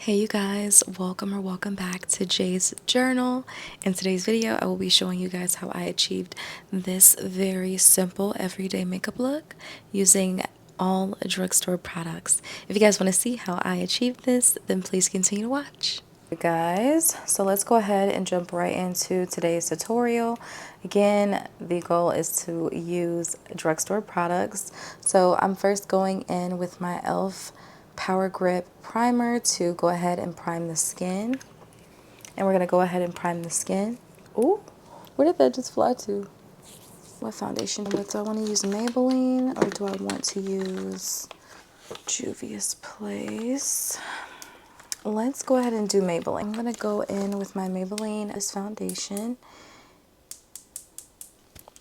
Hey you guys, welcome back to Jay's Journal. In today's video, I will be showing you guys how I achieved this very simple everyday makeup look using all drugstore products. If you guys want to see how I achieved this, then please continue to watch. Hey guys, so let's go ahead and jump right into today's tutorial. Again, the goal is to use drugstore products. So I'm first going in with my e.l.f. Power Grip Primer to go ahead and prime the skin. And we're going to go ahead and prime the skin. Ooh, where did that just fly to? What foundation? Do I want to use Maybelline or do I want to use Juvia's Place? Let's go ahead and do Maybelline. I'm going to go in with my Maybelline as foundation.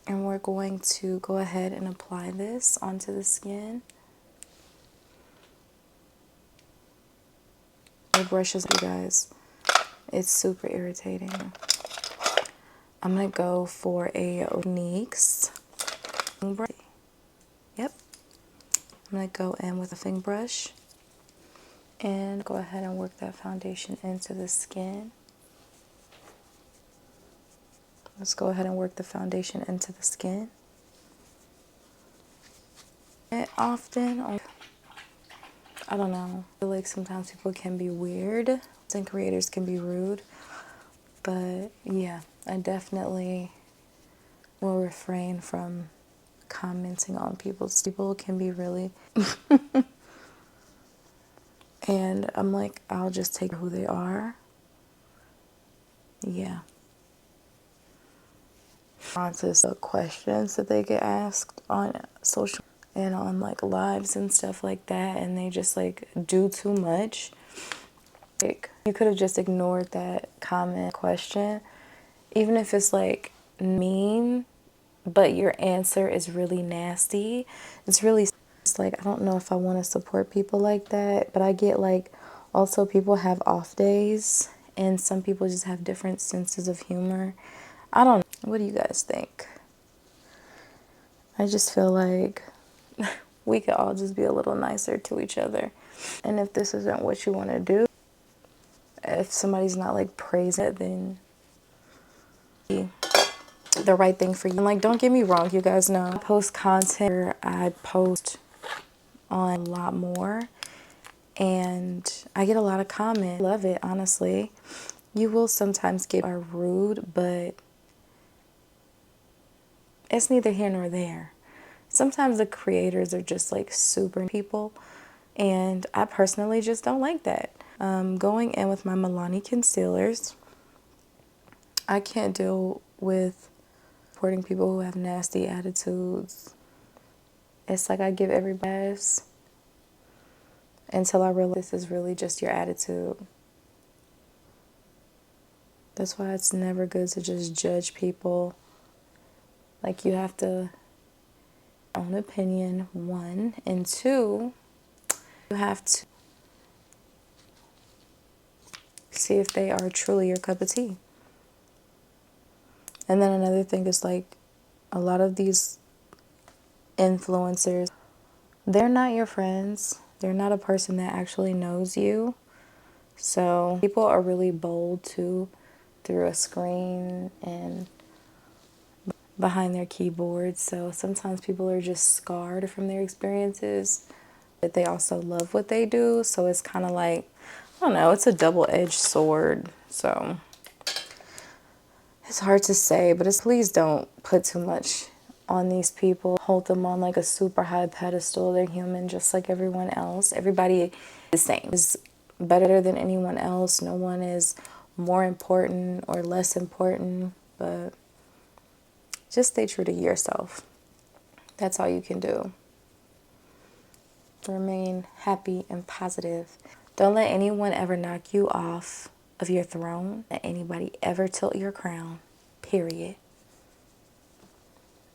And we're going to go ahead and apply this onto the skin. The brushes, you guys, it's super irritating. I'm going to go for a NYX brush. Yep. I'm going to go in with a finger brush and go ahead and work that foundation into the skin. Let's go ahead and work the foundation into the skin. And often, I don't know, I feel like sometimes people can be weird and creators can be rude. But yeah, I definitely will refrain from commenting on people. People can be really and I'm like, I'll just take who they are. Yeah. Answers the questions that they get asked on social and on like lives and stuff like that, and they just like do too much. Like, you could have just ignored that comment question, even if it's like mean, but your answer is really nasty. It's really like, I don't know if I want to support people like that, but I get like also people have off days and some people just have different senses of humor. I don't know. What do you guys think? I just feel like we could all just be a little nicer to each other. And if this isn't what you want to do, if somebody's not like praising it, then the right thing for you. And like, don't get me wrong, you guys know I post content where I post on a lot more and I get a lot of comments. Love it, honestly. You will sometimes get are rude, but it's neither here nor there. Sometimes the creators are just like super people, and I personally just don't like that. Going in with my Milani concealers, I can't deal with supporting people who have nasty attitudes. It's like I give everybody until I realize this is really just your attitude. That's why it's never good to just judge people. Like, you have to own opinion, one, and two, you have to see if they are truly your cup of tea. And then another thing is like, a lot of these influencers, they're not your friends. They're not a person that actually knows you. So people are really bold too, through a screen and behind their keyboards. So sometimes people are just scarred from their experiences, but they also love what they do. So it's kind of like, I don't know, it's a double-edged sword. So it's hard to say, but please don't put too much on these people. Hold them on like a super high pedestal. They're human just like everyone else. Everybody is the same. Is better than anyone else. No one is more important or less important, but just stay true to yourself. That's all you can do. Remain happy and positive. Don't let anyone ever knock you off of your throne. Let anybody ever tilt your crown. Period.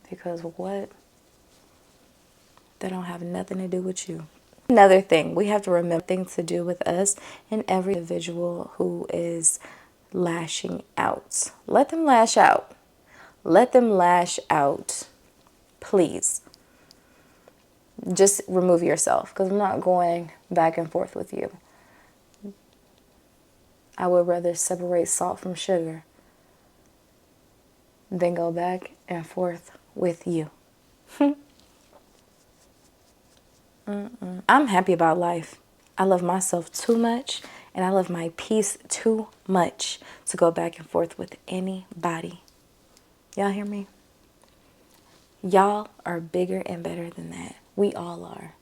Because what? They don't have nothing to do with you. Another thing, we have to remember things to do with us and every individual who is lashing out. Let them lash out. Let them lash out. Please. Just remove yourself, because I'm not going back and forth with you. I would rather separate salt from sugar than go back and forth with you. I'm happy about life. I love myself too much, and I love my peace too much to go back and forth with anybody. Y'all hear me? Y'all are bigger and better than that. We all are.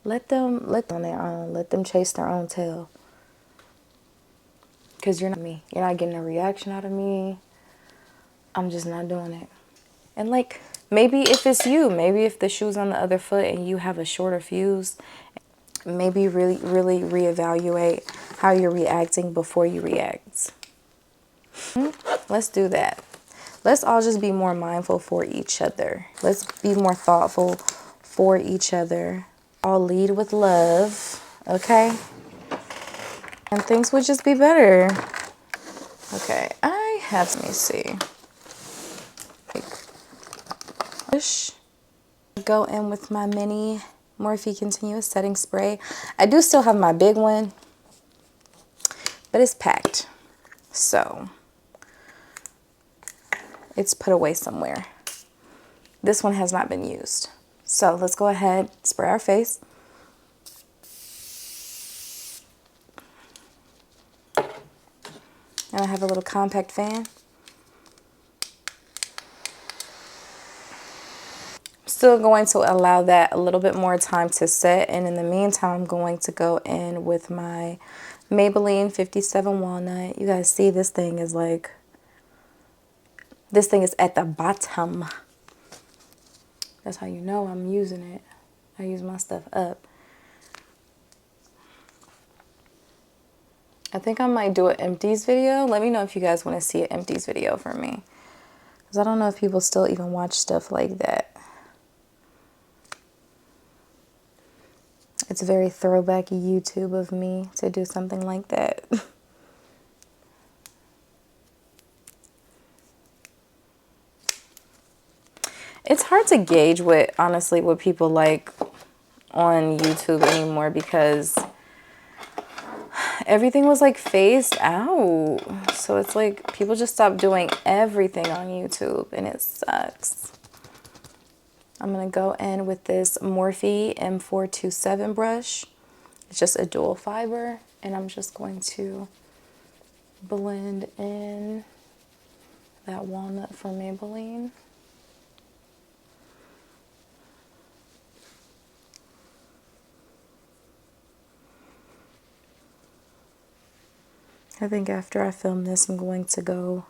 Let them on their own. Let them chase their own tail. Because you're not me. You're not getting a reaction out of me. I'm just not doing it. And like, maybe if it's you, maybe if the shoe's on the other foot and you have a shorter fuse, maybe really reevaluate how you're reacting before you react. Let's do that. Let's all just be more mindful for each other. Let's be more thoughtful for each other. All lead with love, okay? And things would just be better. Okay, I have, let me see. Go in with my mini Morphe Continuous Setting Spray. I do still have my big one, but it's packed. So it's put away somewhere. This one has not been used. So let's go ahead, spray our face. And I have a little compact fan. Still going to allow that a little bit more time to set, and in the meantime I'm going to go in with my Maybelline 57 Walnut. You guys see this thing is like, this thing is at the bottom. That's how you know I'm using it. I use my stuff up. I think I might do an empties video. Let me know if you guys want to see an empties video from me, because I don't know if people still even watch stuff like that. It's very throwbacky YouTube of me to do something like that. It's hard to gauge honestly, what people like on YouTube anymore, because everything was like phased out. So it's like people just stopped doing everything on YouTube, and it sucks. I'm going to go in with this Morphe M427 brush. It's just a dual fiber, and I'm just going to blend in that walnut from Maybelline. I think after I film this, I'm going to go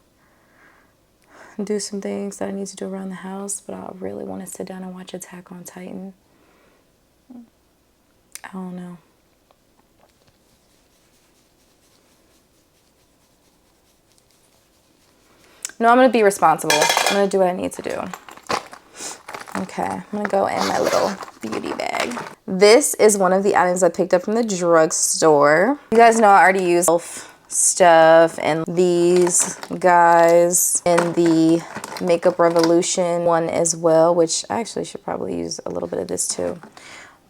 do some things that I need to do around the house, but I really want to sit down and watch Attack on Titan. I don't know. No, I'm going to be responsible. I'm going to do what I need to do. Okay, I'm going to go in my little beauty bag. This is one of the items I picked up from the drugstore. You guys know I already use stuff and these guys in the Makeup Revolution one as well, which I actually should probably use a little bit of this too.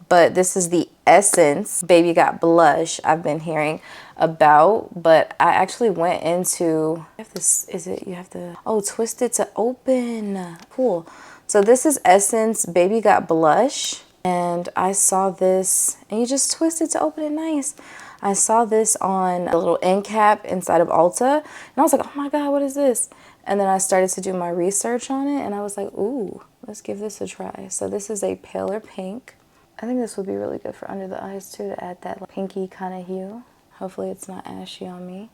But this is the Essence Baby Got Blush I've been hearing about, but I actually went into, you have to, oh, twist it to open. Cool. So this is Essence Baby Got Blush, and I saw this, and you just twist it to open it nice. I saw this on a little end cap inside of Ulta, and I was like, oh my God, what is this? And then I started to do my research on it, and I was like, ooh, let's give this a try. So this is a paler pink. I think this would be really good for under the eyes too, to add that pinky kind of hue. Hopefully it's not ashy on me.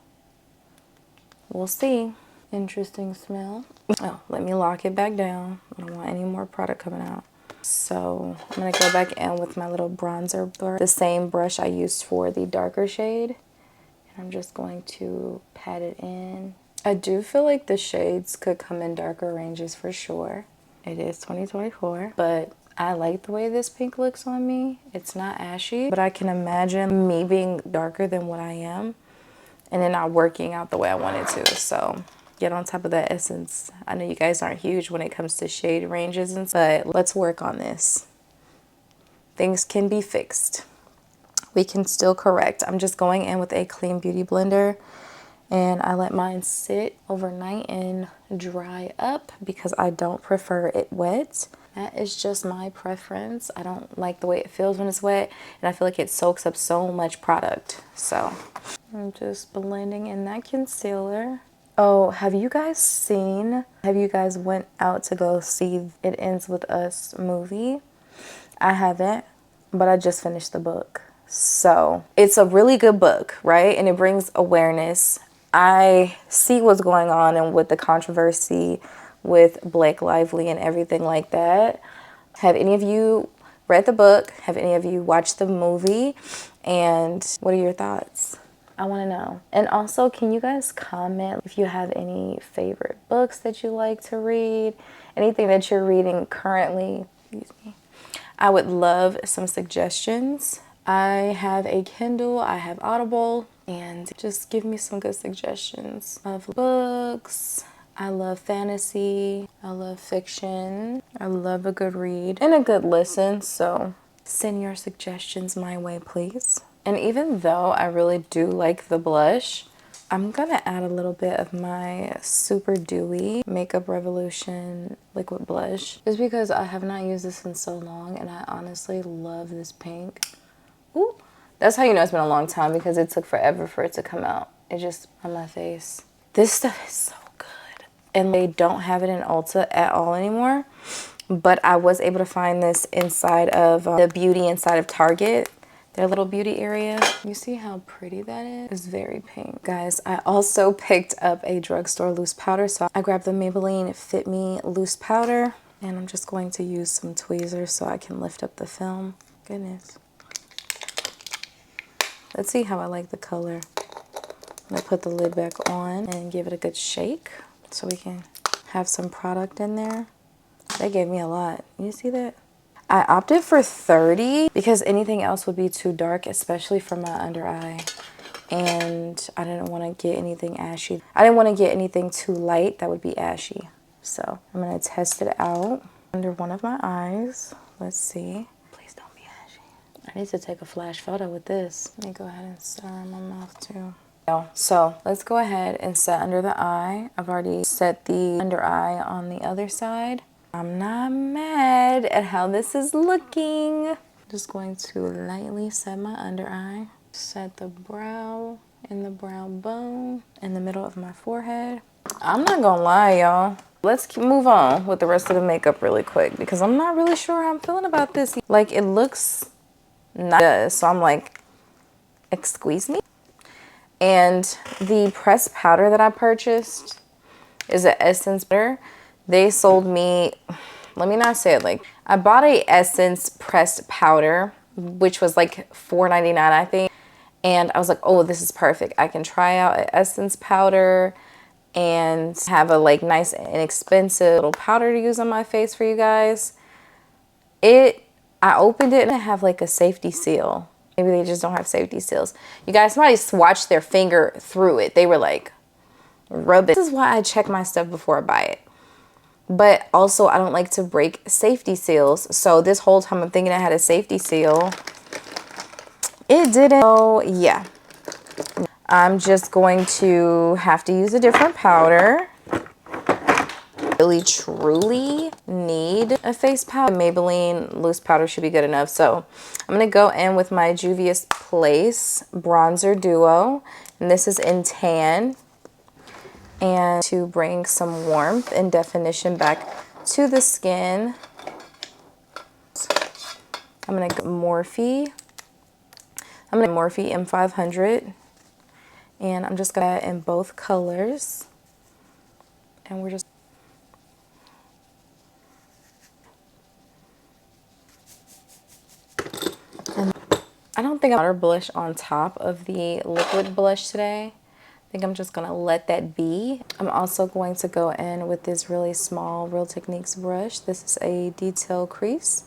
We'll see. Interesting smell. Oh, let me lock it back down. I don't want any more product coming out. So I'm going to go back in with my little bronzer brush, the same brush I used for the darker shade. And I'm just going to pat it in. I do feel like the shades could come in darker ranges for sure. It is 2024, but I like the way this pink looks on me. It's not ashy, but I can imagine me being darker than what I am and then not working out the way I wanted to. So get on top of that Essence. I know you guys aren't huge when it comes to shade ranges, but let's work on this. Things can be fixed. we can still correct. I'm just going in with a clean beauty blender, and I let mine sit overnight and dry up because I don't prefer it wet. That is just my preference. I don't like the way it feels when it's wet, and I feel like it soaks up so much product. So I'm just blending in that concealer. Oh, have you guys went out to go see It Ends With Us movie? I haven't, but I just finished the book. So it's a really good book, right? And it brings awareness. I see what's going on and with the controversy with Blake Lively and everything like that. Have any of you read the book? Have any of you watched the movie? And what are your thoughts? I want to know. And also, can you guys comment if you have any favorite books that you like to read? Anything that you're reading currently? Excuse me. I would love some suggestions. I have a Kindle, I have Audible, and just give me some good suggestions of books. I love fantasy, I love fiction, I love a good read and a good listen, so send your suggestions my way, please. And even though I really do like the blush, I'm gonna add a little bit of my Super Dewy Makeup Revolution liquid blush just because I have not used this in so long and I honestly love this pink. Ooh, that's how you know it's been a long time because it took forever for it to come out. It just on my face. This stuff is so good. And they don't have it in Ulta at all anymore, but I was able to find this inside of the beauty inside of Target. Their little beauty area. You see how pretty that is? It's very pink. Guys, I also picked up a drugstore loose powder. So I grabbed the Maybelline Fit Me loose powder. And I'm just going to use some tweezers so I can lift up the film. Goodness. Let's see how I like the color. I'm gonna put the lid back on and give it a good shake so we can have some product in there. They gave me a lot. You see that? I opted for 30 because anything else would be too dark, especially for my under eye. And I didn't want to get anything ashy. I didn't want to get anything too light that would be ashy. So I'm going to test it out under one of my eyes. Let's see. Please don't be ashy. I need to take a flash photo with this. Let me go ahead and set on my mouth too. So let's go ahead and set under the eye. I've already set the under eye on the other side. I'm not mad at how this is looking. Just going to lightly set my under eye. Set the brow and the brow bone in the middle of my forehead. I'm not gonna lie, y'all. Let's move on with the rest of the makeup really quick because I'm not really sure how I'm feeling about this. Like, it looks nice, so I'm like, excuse me. And the pressed powder that I purchased is an Essence powder. They sold me, let me not say it like, I bought a Essence pressed powder, which was like $4.99, I think. And I was like, oh, this is perfect. I can try out an Essence powder and have a like nice inexpensive little powder to use on my face for you guys. I opened it and I have like a safety seal. Maybe they just don't have safety seals. You guys, somebody swatched their finger through it. They were like, rub it. This is why I check my stuff before I buy it. But also, I don't like to break safety seals. So this whole time I'm thinking I had a safety seal. It didn't. So yeah. I'm just going to have to use a different powder. Really truly need a face powder. Maybelline loose powder should be good enough. So I'm going to go in with my Juvia's Place Bronzer Duo. And this is in tan. And to bring some warmth and definition back to the skin, I'm going to go Morphe. I'm going to Morphe M500. And I'm just going to in both colors. And we're just... And I don't think I'm going to blush on top of the liquid blush today. I think I'm just going to let that be. I'm also going to go in with this really small Real Techniques brush. This is a detail crease.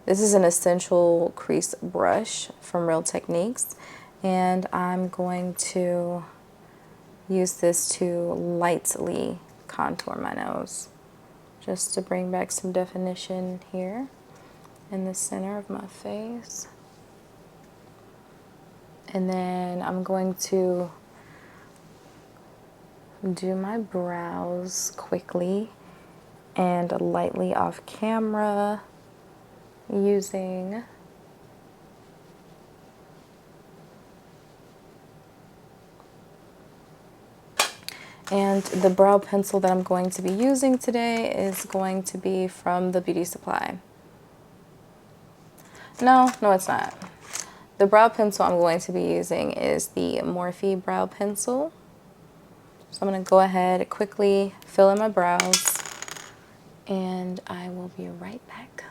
This is an essential crease brush from Real Techniques. And I'm going to use this to lightly contour my nose. Just to bring back some definition here in the center of my face. And then I'm going to do my brows quickly and lightly off camera using and the brow pencil that I'm going to be using today is going to be from the Beauty Supply. No, it's not. The brow pencil I'm going to be using is the Morphe brow pencil. So I'm going to go ahead quickly fill in my brows and I will be right back.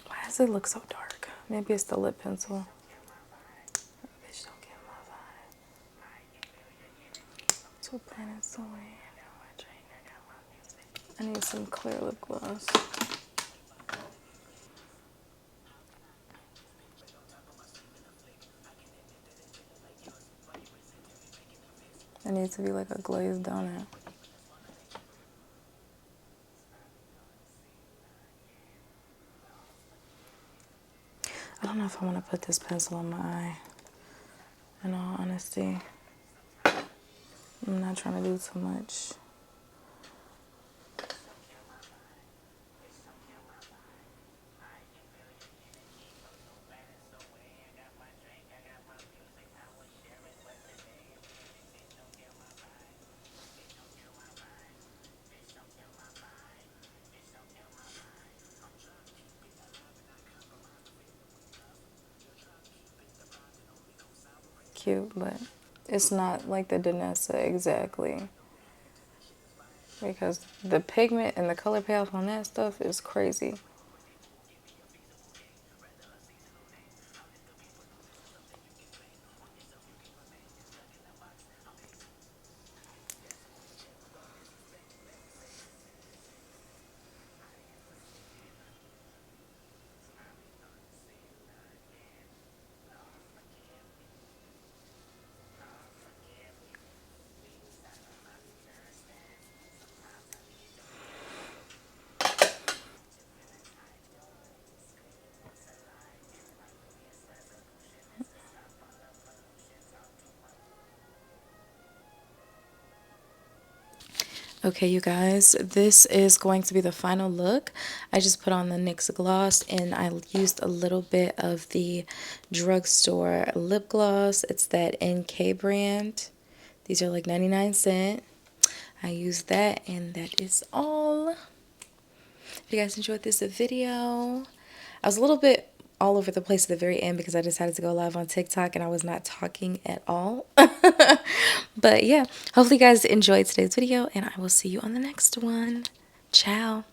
Why does it look so dark? Maybe it's the lip pencil. Bitch, don't get my vibe. Two planets away. I need some clear lip gloss. It needs to be like a glazed donut. I don't know if I want to put this pencil on my eye. In all honesty, I'm not trying to do too much. Cute, but it's not like the Danessa exactly. Because the pigment and the color payoff on that stuff is crazy. Okay, you guys, this is going to be the final look. I just put on the NYX gloss and I used a little bit of the drugstore lip gloss. It's that NK brand. These are like 99¢. I used that and that is all. If you guys enjoyed this video, I was a little bit all over the place at the very end because I decided to go live on TikTok and I was not talking at all. But yeah, hopefully you guys enjoyed today's video and I will see you on the next one. Ciao.